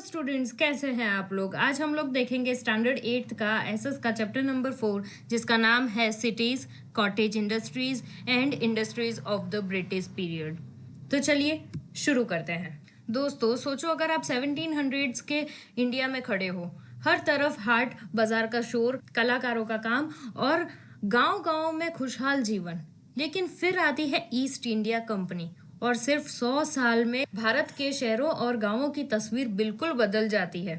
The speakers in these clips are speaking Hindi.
स्टूडेंट्स, कैसे हैं आप लोग। आज हम लोग देखेंगे स्टैंडर्ड 8th का एसएस का चैप्टर नंबर 4, जिसका नाम है cities, cottage industries and industries of the British period. तो चलिए शुरू करते हैं। दोस्तों, सोचो अगर आप 1700s के इंडिया में खड़े हो, हर तरफ हाट बाजार का शोर, कलाकारों का काम और गांव गांव में खुशहाल जीवन। लेकिन फिर आती है ईस्ट इंडिया कंपनी और सिर्फ 100 साल में भारत के शहरों और गांवों की तस्वीर बिल्कुल बदल जाती है।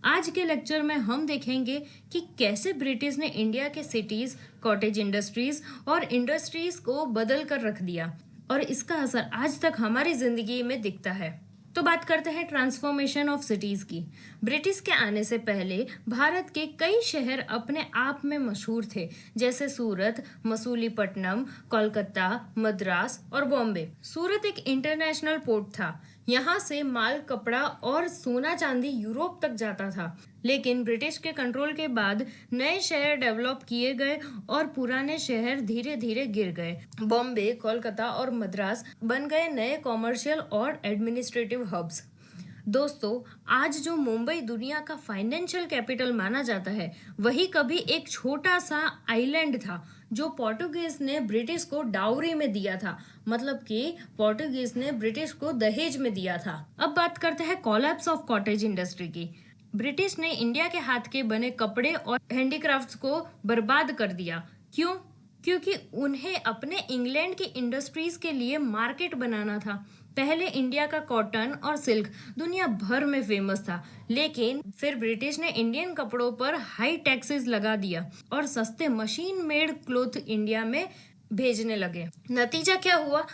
आज के लेक्चर में हम देखेंगे कि कैसे ब्रिटिश ने इंडिया के सिटीज, कॉटेज इंडस्ट्रीज और इंडस्ट्रीज को बदल कर रख दिया और इसका असर आज तक हमारी जिंदगी में दिखता है। तो बात करते हैं ट्रांसफॉर्मेशन ऑफ सिटीज की। ब्रिटिश के आने से पहले भारत के कई शहर अपने आप में मशहूर थे, जैसे सूरत, मसूलीपट्टनम, कोलकाता, मद्रास और बॉम्बे। सूरत एक इंटरनेशनल पोर्ट था। यहाँ से माल, कपड़ा और सोना चांदी यूरोप तक जाता था। लेकिन ब्रिटिश के कंट्रोल के बाद नए शहर डेवलप किए गए और पुराने शहर धीरे धीरे गिर गए। बॉम्बे, कोलकाता और मद्रास बन गए नए कॉमर्शियल और एडमिनिस्ट्रेटिव हब्स। दोस्तों, आज जो मुंबई दुनिया का फाइनेंशियल कैपिटल माना जाता है, वही कभी एक छोटा सा आइलैंड था जो पोर्टुगीज ने ब्रिटिश को डाउरी में दिया था। मतलब कि पोर्टुगीज ने ब्रिटिश को दहेज में दिया था। अब बात करते हैं कोलैप्स ऑफ कॉटेज इंडस्ट्री की। ब्रिटिश ने इंडिया के हाथ के बने कपड़े और हैंडीक्राफ्ट्स को बर्बाद कर दिया। क्यों? क्योंकि उन्हें अपने इंग्लैंड की इंडस्ट्रीज के लिए मार्केट बनाना था। पहले इंडिया का कॉटन और सिल्क दुनिया भर में फेमस था, लेकिन फिर ब्रिटिश ने इंडियन कपड़ों पर हाई टैक्सेस लगा दिया और सस्ते मशीन मेड क्लोथ इंडिया में भेजने लगे। नतीजा क्या हुआ?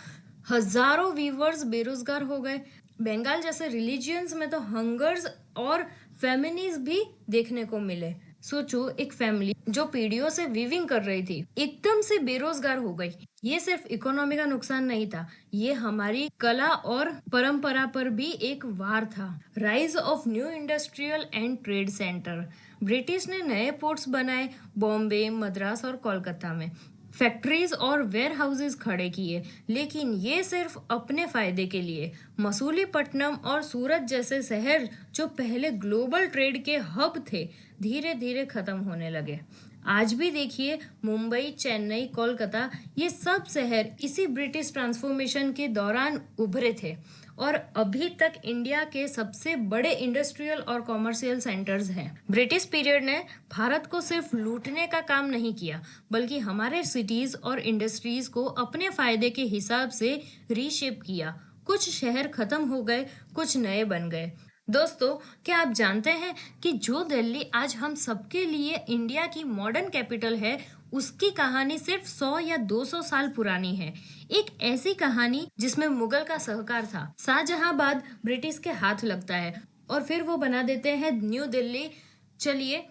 हजारों वीवर्स बेरोजगार हो गए। बंगाल जैसे रिलीजियंस में तो हंगर्स और फेमिनीज भी देखने को मिले। सोचो, एक फैमिली जो पीढ़ियों से वीविंग कर रही थी एकदम से बेरोजगार हो गई। ये सिर्फ इकोनॉमी का नुकसान नहीं था, ये हमारी कला और परंपरा पर भी एक वार था। Rise of new industrial and trade centre. British ने नए पोर्ट्स बनाए, बॉम्बे, मद्रास और कोलकाता में फैक्ट्रीज और वेयर हाउसेज खड़े किए, लेकिन ये सिर्फ अपने फायदे के लिए। मसूलीपट्टनम और सूरत जैसे शहर जो पहले ग्लोबल ट्रेड के हब थे, धीरे धीरे खत्म होने लगे। आज भी देखिए, मुंबई, चेन्नई, कोलकाता, ये सब शहर इसी ब्रिटिश ट्रांसफॉर्मेशन के दौरान उभरे थे और अभी तक इंडिया के सबसे बड़े इंडस्ट्रियल और कॉमर्शियल सेंटर्स हैं। ब्रिटिश पीरियड ने भारत को सिर्फ लूटने का काम नहीं किया, बल्कि हमारे सिटीज और इंडस्ट्रीज को अपने फायदे के हिसाब से रीशेप किया। कुछ शहर खत्म हो गए, कुछ नए बन गए। दोस्तों, क्या आप जानते हैं कि जो दिल्ली आज हम सबके लिए इंडिया की मॉडर्न कैपिटल है, उसकी कहानी सिर्फ 100 या 200 साल पुरानी है। एक ऐसी कहानी जिसमें मुगल का सहकार था। शाहजहांबाद ब्रिटिश के हाथ लगता है और फिर वो बना देते हैं न्यू दिल्ली। चलिए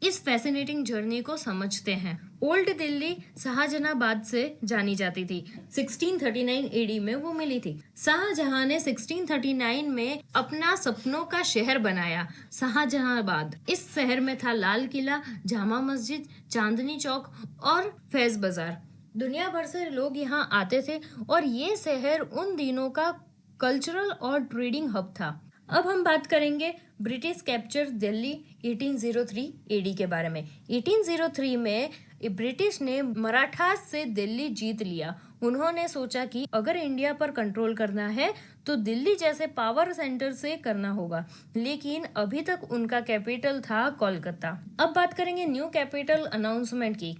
इस फैसिनेटिंग जर्नी को समझते हैं। ओल्ड दिल्ली शाहजहांबाद से जानी जाती थी। 1639 एडी में वो मिली थी। शाहजहां ने 1639 में अपना सपनों का शहर बनाया, शाहजहांबाद। इस शहर में था लाल किला, जामा मस्जिद, चांदनी चौक और फैज बाजार। दुनिया भर से लोग यहाँ आते थे और ये शहर उन दिनों का कल्चरल और ट्रेडिंग हब था। अब हम बात करेंगे ब्रिटिश कैप्चर दिल्ली 1803 एडी के बारे में। 1803 में ब्रिटिश ने मराठास से दिल्ली जीत लिया। उन्होंने सोचा कि अगर इंडिया पर कंट्रोल करना है तो दिल्ली जैसे पावर सेंटर से करना होगा, लेकिन अभी तक उनका कैपिटल था कोलकाता। अब बात करेंगे न्यू कैपिटल अनाउंसमेंट की,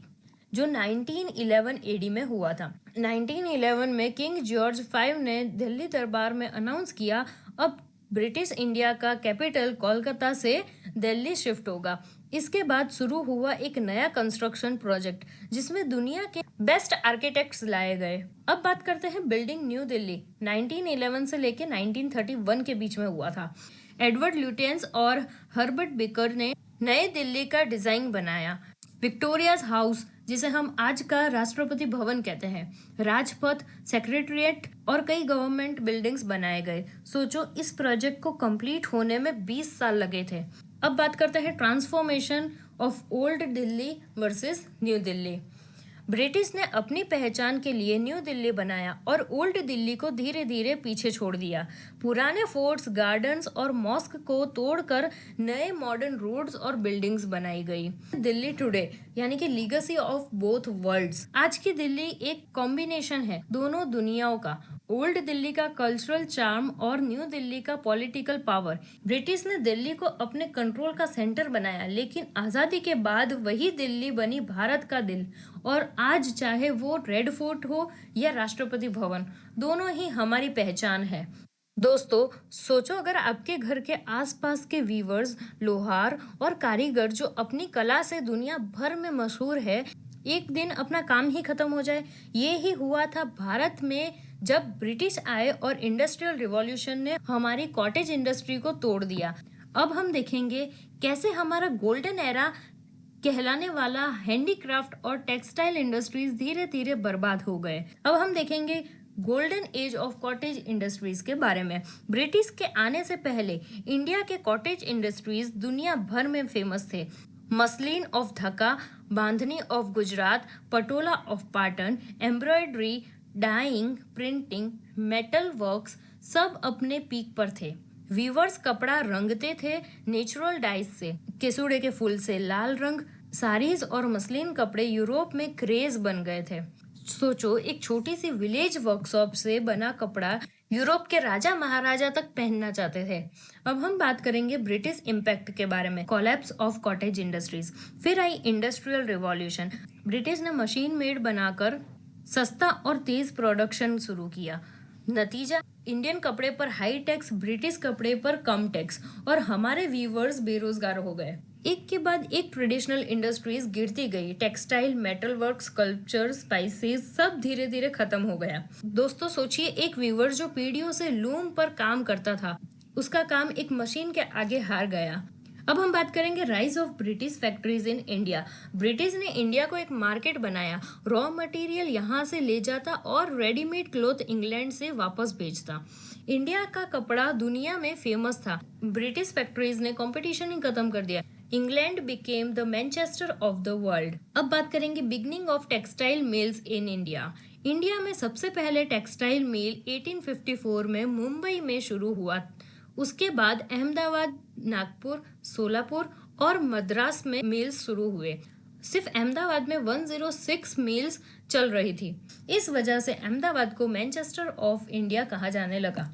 जो 1911 एडी में हुआ था। 1911 में किंग जॉर्ज V ने दिल्ली दरबार में अनाउंस किया, अब ब्रिटिश इंडिया का कैपिटल कोलकाता से दिल्ली शिफ्ट होगा। इसके बाद शुरू हुआ एक नया कंस्ट्रक्शन प्रोजेक्ट, जिसमें दुनिया के बेस्ट आर्किटेक्ट्स लाए गए। अब बात करते हैं बिल्डिंग न्यू दिल्ली। 1911 से लेके 1931 के बीच में हुआ था। एडवर्ड ल्यूटेंस और हर्बर्ट बेकर ने नए दिल्ली का डिजाइन बनाया। विक्टोरियाज हाउस, जिसे हम आज का राष्ट्रपति भवन कहते हैं, राजपथ, सेक्रेटरिएट और कई गवर्नमेंट बिल्डिंग्स बनाए गए। सोचो, इस प्रोजेक्ट को कंप्लीट होने में 20 साल लगे थे। अब बात करते हैं transformation of old Delhi versus new Delhi. British ने अपनी पहचान के लिए न्यू दिल्ली बनाया और ओल्ड दिल्ली को धीरे धीरे पीछे छोड़ दिया। पुराने फोर्ट्स, गार्डन्स और मॉस्क को तोड़कर नए मॉडर्न रोड्स और बिल्डिंग्स बनाई गई। दिल्ली टुडे यानी कि लीगेसी ऑफ बोथ वर्ल्ड्स। आज की दिल्ली एक कॉम्बिनेशन है दोनों दुनियाओं का, ओल्ड दिल्ली का कल्चरल चार्म और न्यू दिल्ली का पॉलिटिकल पावर। ब्रिटिश ने दिल्ली को अपने कंट्रोल का सेंटर बनाया, लेकिन आज़ादी के बाद वही दिल्ली बनी भारत का दिल। और आज चाहे वो रेड फोर्ट हो या राष्ट्रपति भवन, दोनों ही हमारी पहचान है। दोस्तों, सोचो अगर आपके घर के आसपास के वीवर्स, लोहार और कारीगर जो अपनी कला से दुनिया भर में मशहूर है, एक दिन अपना काम ही खत्म हो जाए। ये ही हुआ था भारत में जब ब्रिटिश आए और इंडस्ट्रियल रिवॉल्यूशन ने हमारी कॉटेज इंडस्ट्री को तोड़ दिया। अब हम देखेंगे कैसे हमारा गोल्डन एरा कहलाने वाला हैंडीक्राफ्ट और टेक्सटाइल इंडस्ट्रीज धीरे धीरे बर्बाद हो गए। अब हम देखेंगे golden age of cottage industries के बारे में। ब्रिटिश के आने से पहले इंडिया के कॉटेज इंडस्ट्रीज दुनिया भर में फेमस थे। Muslin of Dhaka, bandhani of Gujarat, patola of Patan, embroidery, dyeing, printing, metal works सब अपने पीक पर थे। वीवर्स कपड़ा रंगते थे नेचुरल डाइज से, केसुड़े के फूल से लाल रंग। साड़ीज और मसलिन कपड़े यूरोप में क्रेज बन गए थे। सोचो, एक छोटी सी विलेज वर्कशॉप से बना कपड़ा यूरोप के राजा महाराजा तक पहनना चाहते थे। अब हम बात करेंगे ब्रिटिश इम्पैक्ट के बारे में। Collapse of cottage industries. फिर आई इंडस्ट्रियल रिवॉल्यूशन। ब्रिटिश ने मशीन मेड बनाकर सस्ता और तेज प्रोडक्शन शुरू किया। नतीजा, इंडियन कपड़े पर हाई टैक्स, ब्रिटिश कपड़े पर कम टैक्स, और हमारे वीवर्स बेरोजगार हो गए। एक के बाद एक ट्रेडिशनल इंडस्ट्रीज गिरती गई। Textile, metal work, sculpture, spices सब धीरे धीरे खत्म हो गया। दोस्तों सोचिए, एक वीवर जो पीढ़ियों से लूम पर काम करता था, उसका काम एक मशीन के आगे हार गया। अब हम बात करेंगे rise of British factories in India. British ने इंडिया को एक मार्केट बनाया। रॉ मटेरियल यहाँ से ले जाता और रेडीमेड क्लॉथ इंग्लैंड से वापस भेजता। इंडिया का कपड़ा दुनिया में फेमस था। ब्रिटिश फैक्ट्रीज ने कंपटीशन ही खत्म कर दिया। England became the Manchester of the world. अब बात करेंगे beginning of textile mills in India. India में सबसे पहले टेक्सटाइल मिल 1854 में मुंबई में शुरू हुआ। उसके बाद अहमदाबाद, नागपुर, सोलापुर और मद्रास में मिल्स शुरू हुए। सिर्फ अहमदाबाद में 106 मिल्स चल रही थी। इस वजह से अहमदाबाद को मैनचेस्टर ऑफ इंडिया कहा जाने लगा।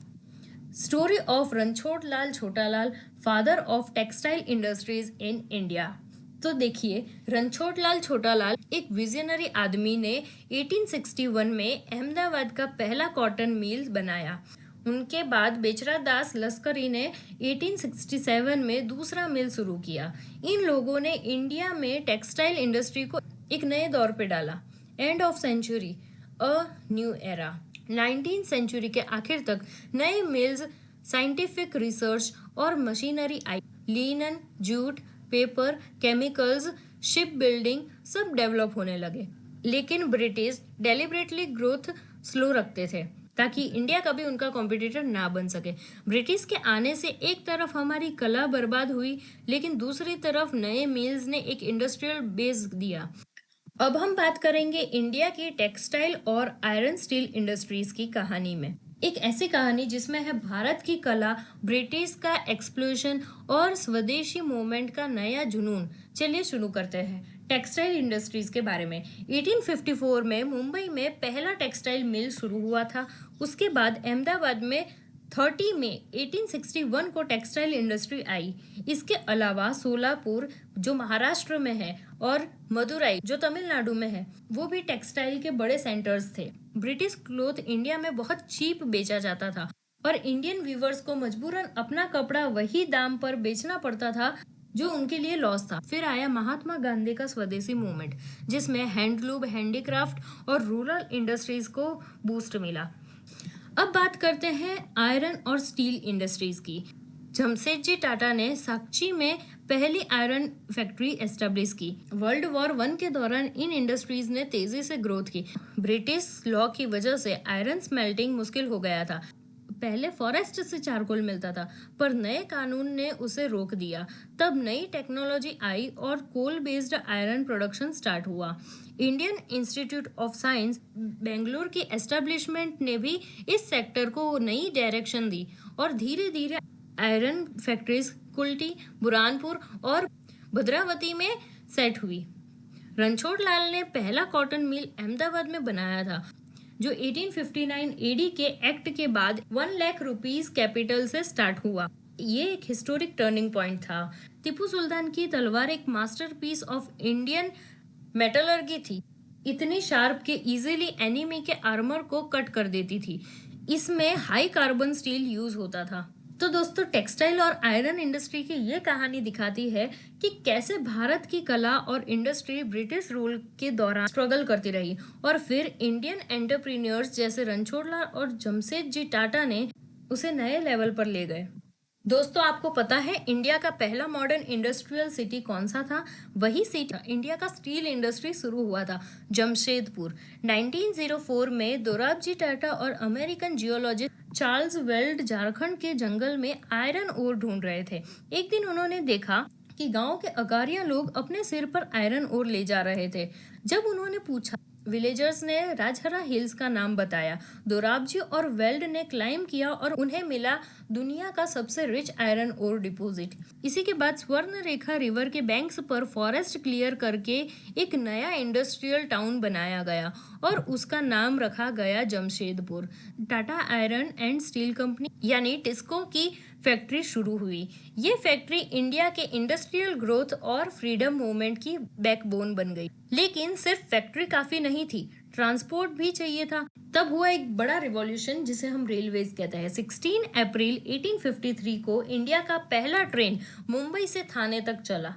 Story of Ranchhod Lal Chhotelal, father of textile industries in India. तो देखिए, रणछोड़ लाल छोटालाल एक विजनरी आदमी ने 1861 में अहमदाबाद का पहला कॉटन मिल बनाया। उनके बाद बेचरा दास लश्करी ने 1867 में दूसरा मिल शुरू किया। इन लोगों ने इंडिया में टेक्सटाइल इंडस्ट्री को एक नए दौर पे डाला। End of century, a new era. 19th century के आखिर तक नए मिल्स, साइंटिफिक रिसर्च और मशीनरी आई। Linen, jute, paper, chemicals, ship building सब डेवलप होने लगे। लेकिन ब्रिटिश डेलिबरेटली ग्रोथ स्लो रखते थे ताकि इंडिया कभी उनका कॉम्पिटिटर ना बन सके। ब्रिटिश के आने से एक तरफ हमारी कला बर्बाद हुई, लेकिन दूसरी तरफ नए मिल्स ने एक इंडस्ट्रियल बेस दिया। अब हम बात करेंगे इंडिया की टेक्सटाइल और आयरन स्टील इंडस्ट्रीज की कहानी में। एक ऐसी कहानी जिसमें है भारत की कला, ब्रिटिश का एक्सप्लोजन और स्वदेशी मूवमेंट का नया जुनून। चलिए शुरू करते हैं टेक्सटाइल इंडस्ट्रीज के बारे में। 1854 में मुंबई में पहला टेक्सटाइल मिल शुरू हुआ था। उसके बाद अहमदाबाद में 30 मई 1861 को टेक्सटाइल इंडस्ट्री आई। इसके अलावा सोलापुर जो महाराष्ट्र में है और मदुराई जो तमिलनाडु में है, वो भी टेक्सटाइल के बड़े सेंटर्स थे। ब्रिटिश क्लॉथ इंडिया में बहुत चीप बेचा जाता था और इंडियन वीवर्स को मजबूरन अपना कपड़ा वही दाम पर बेचना पड़ता था जो उनके लिए लॉस था। फिर आया महात्मा गांधी का स्वदेशी मूवमेंट, जिसमें हैंडलूम, हैंडीक्राफ्ट और रूरल इंडस्ट्रीज को बूस्ट मिला। अब बात करते हैं आयरन और स्टील इंडस्ट्रीज की। जमशेदजी टाटा ने साक्ची में पहली आयरन फैक्ट्री एस्टेब्लिश की। वर्ल्ड वॉर 1 के दौरान इन इंडस्ट्रीज ने तेजी से ग्रोथ की। ब्रिटिश लॉ की वजह से आयरन स्मेल्टिंग मुश्किल हो गया था। पहले फॉरेस्ट से चारकोल मिलता था, पर नए कानून ने उसे रोक दिया। तब नई टेक्नोलॉजी आई और coal based iron production start हुआ। Indian Institute of Science Bengaluru की एस्टेब्लिशमेंट ने भी इस सेक्टर को नई डायरेक्शन दी और धीरे धीरे आयरन फैक्ट्रीज कुल्टी, बुरहानपुर और भद्रावती में सेट हुई। रणछोड़ लाल ने पहला कॉटन मिल अहमदाबाद में बनाया था, जो 1859 एडी के एक्ट के बाद 1 लाख रुपीस कैपिटल से स्टार्ट हुआ। ये एक हिस्टोरिक टर्निंग पॉइंट था। टीपू सुल्तान की तलवार एक मास्टरपीस ऑफ इंडियन मेटलर्जी थी, इतनी शार्प के इजीली एनिमी के आर्मर को कट कर देती थी। इसमें हाई कार्बन स्टील यूज होता था। तो दोस्तों, टेक्सटाइल और आयरन इंडस्ट्री की ये कहानी दिखाती है कि कैसे भारत की कला और इंडस्ट्री ब्रिटिश रूल के दौरान स्ट्रगल करती रही और फिर इंडियन एंटरप्रेन्योर्स जैसे रणछोड़लाल और जमशेदजी टाटा ने उसे नए लेवल पर ले गए। दोस्तों, आपको पता है इंडिया का पहला मॉडर्न इंडस्ट्रियल सिटी कौन सा था? वही सिटी इंडिया का स्टील इंडस्ट्री शुरू हुआ था, जमशेदपुर। 1904 में दोराबजी टाटा और American geologist Charles weld Jharkhand के जंगल में आयरन ओर ढूंढ रहे थे। एक दिन उन्होंने देखा कि गांव के अगारिया लोग अपने सिर पर आयरन ओर ले जा रहे थे। जब उन्होंने पूछा, विलेजर्स ने राजहरा हिल्स का नाम बताया। दोराबजी और वेल्ड ने क्लाइम किया और उन्हें मिला दुनिया का सबसे रिच आयरन ओर डिपॉजिट। इसी के बाद स्वर्ण रेखा रिवर के बैंक्स पर फॉरेस्ट क्लियर करके एक नया इंडस्ट्रियल टाउन बनाया गया और उसका नाम रखा गया Jamshedpur. Tata iron and steel company यानी टिस्को की फैक्ट्री शुरू हुई। ये फैक्ट्री इंडिया के इंडस्ट्रियल ग्रोथ और फ्रीडम मूवमेंट की बैकबोन बन गई। लेकिन सिर्फ फैक्ट्री काफी नहीं थी, ट्रांसपोर्ट भी चाहिए था। तब हुआ एक बड़ा रिवॉल्यूशन जिसे हम रेलवेज कहते हैं। 16 अप्रैल 1853 को इंडिया का पहला ट्रेन मुंबई से थाने तक चला।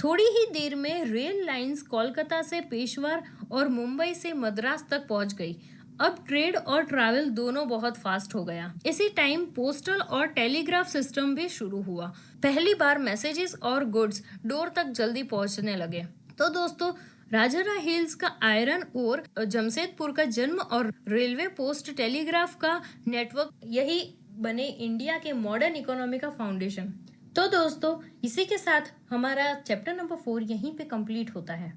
थोड़ी ही देर में रेल लाइंस कोलकाता से पेशवार और मुंबई से मद्रास तक पहुंच गई। अब ट्रेड और ट्रैवल दोनों बहुत फास्ट हो गया। इसी टाइम पोस्टल और टेलीग्राफ सिस्टम भी शुरू हुआ। पहली बार मैसेजेस और गुड्स डोर तक जल्दी पहुंचने लगे। तो दोस्तों, राजहरा हिल्स का आयरन और जमशेदपुर का जन्म और रेलवे पोस्ट टेलीग्राफ का नेटवर्क, यही बने इंडिया के मॉडर्न इकोनॉमी का फाउंडेशन। तो दोस्तों, इसी के साथ हमारा चैप्टर नंबर 4 यहीं पे कंप्लीट होता है।